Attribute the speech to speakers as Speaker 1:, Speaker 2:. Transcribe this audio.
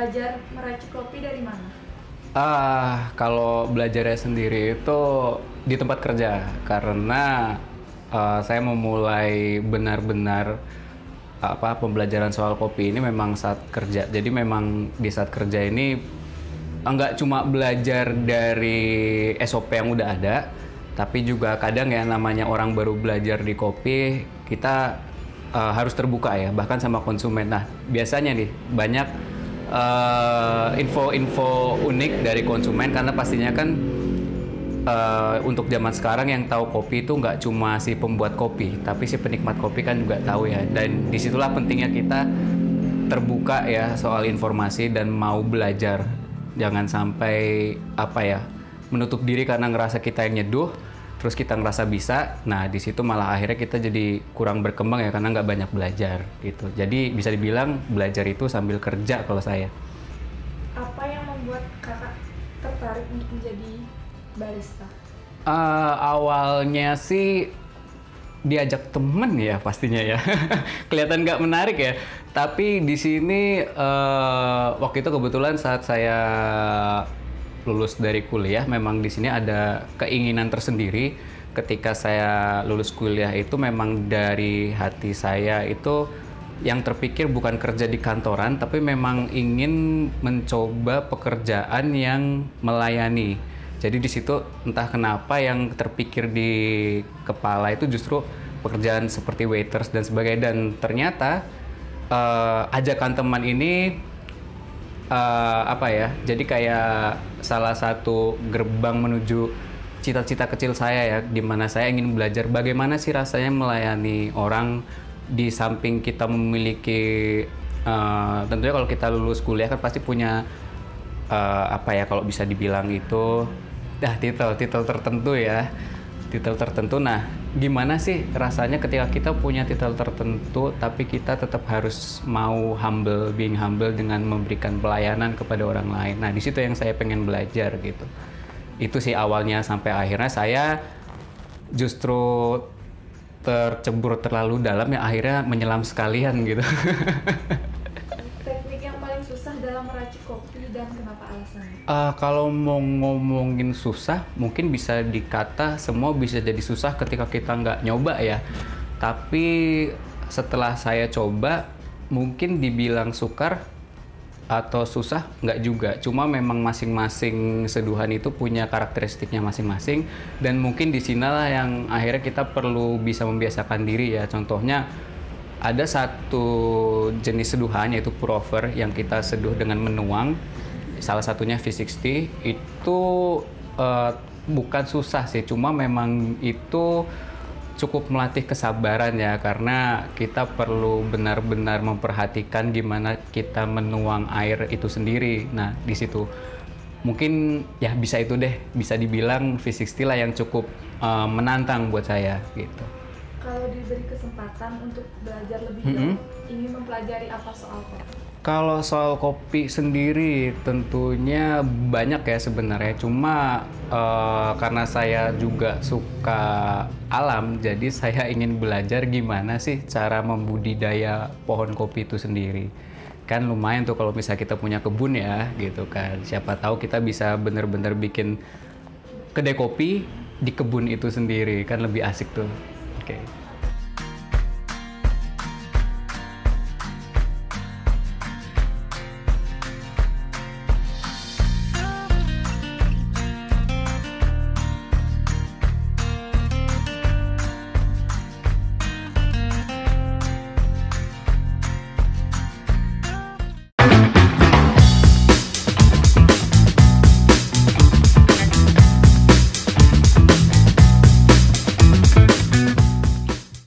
Speaker 1: belajar meracik kopi dari mana?
Speaker 2: Kalau belajarnya sendiri itu di tempat kerja karena saya memulai benar-benar pembelajaran soal kopi ini memang saat kerja. Jadi memang di saat kerja ini nggak cuma belajar dari SOP yang udah ada, tapi juga kadang ya namanya orang baru belajar di kopi, kita harus terbuka ya, bahkan sama konsumen. Nah, biasanya nih banyak info-info unik dari konsumen karena pastinya kan untuk zaman sekarang yang tahu kopi itu nggak cuma si pembuat kopi, tapi si penikmat kopi kan juga tahu ya. Dan disitulah pentingnya kita terbuka ya soal informasi dan mau belajar. Jangan sampai menutup diri karena ngerasa kita yang nyeduh, terus kita ngerasa bisa. Nah di situ malah akhirnya kita jadi kurang berkembang ya karena nggak banyak belajar gitu. Jadi bisa dibilang belajar itu sambil kerja kalau saya.
Speaker 1: Apa yang membuat kakak tertarik untuk menjadi barista?
Speaker 2: Awalnya sih diajak temen ya pastinya ya. Kelihatan nggak menarik ya. Tapi di sini waktu itu kebetulan saat saya lulus dari kuliah, memang di sini ada keinginan tersendiri. Ketika saya lulus kuliah itu memang dari hati saya itu yang terpikir bukan kerja di kantoran, tapi memang ingin mencoba pekerjaan yang melayani. Jadi di situ entah kenapa yang terpikir di kepala itu justru pekerjaan seperti waiters dan sebagainya. Dan ternyata ajakan teman ini jadi kayak salah satu gerbang menuju cita-cita kecil saya ya, di mana saya ingin belajar bagaimana sih rasanya melayani orang di samping kita memiliki tentunya kalau kita lulus kuliah kan pasti punya kalau bisa dibilang itu titel tertentu ya, titel tertentu. Nah, gimana sih rasanya ketika kita punya titel tertentu tapi kita tetap harus mau being humble dengan memberikan pelayanan kepada orang lain. Nah, di situ yang saya pengen belajar gitu. Itu sih awalnya sampai akhirnya saya justru tercebur terlalu dalam ya akhirnya menyelam sekalian gitu.
Speaker 1: Teknik yang paling susah dalam meracik kopi dan kenapa alasannya?
Speaker 2: Kalau mau ngomongin susah, mungkin bisa dikata semua bisa jadi susah ketika kita nggak nyoba ya. Tapi setelah saya coba, mungkin dibilang sukar atau susah nggak juga. Cuma memang masing-masing seduhan itu punya karakteristiknya masing-masing. Dan mungkin di sinilah yang akhirnya kita perlu bisa membiasakan diri ya. Contohnya, ada satu jenis seduhan yaitu pour over yang kita seduh dengan menuang. Salah satunya V60 itu bukan susah sih, cuma memang itu cukup melatih kesabaran ya karena kita perlu benar-benar memperhatikan gimana kita menuang air itu sendiri. Nah di situ mungkin ya bisa itu deh, bisa dibilang V60 lah yang cukup menantang buat saya gitu.
Speaker 1: Kalau diberi kesempatan untuk belajar lebih jauh, ingin mempelajari apa soal kopi?
Speaker 2: Kalau soal kopi sendiri tentunya banyak ya sebenarnya. Cuma karena saya juga suka alam, jadi saya ingin belajar gimana sih cara membudidaya pohon kopi itu sendiri. Kan lumayan tuh kalau misalnya kita punya kebun ya gitu kan. Siapa tahu kita bisa bener-bener bikin kedai kopi di kebun itu sendiri, kan lebih asik tuh. Oke.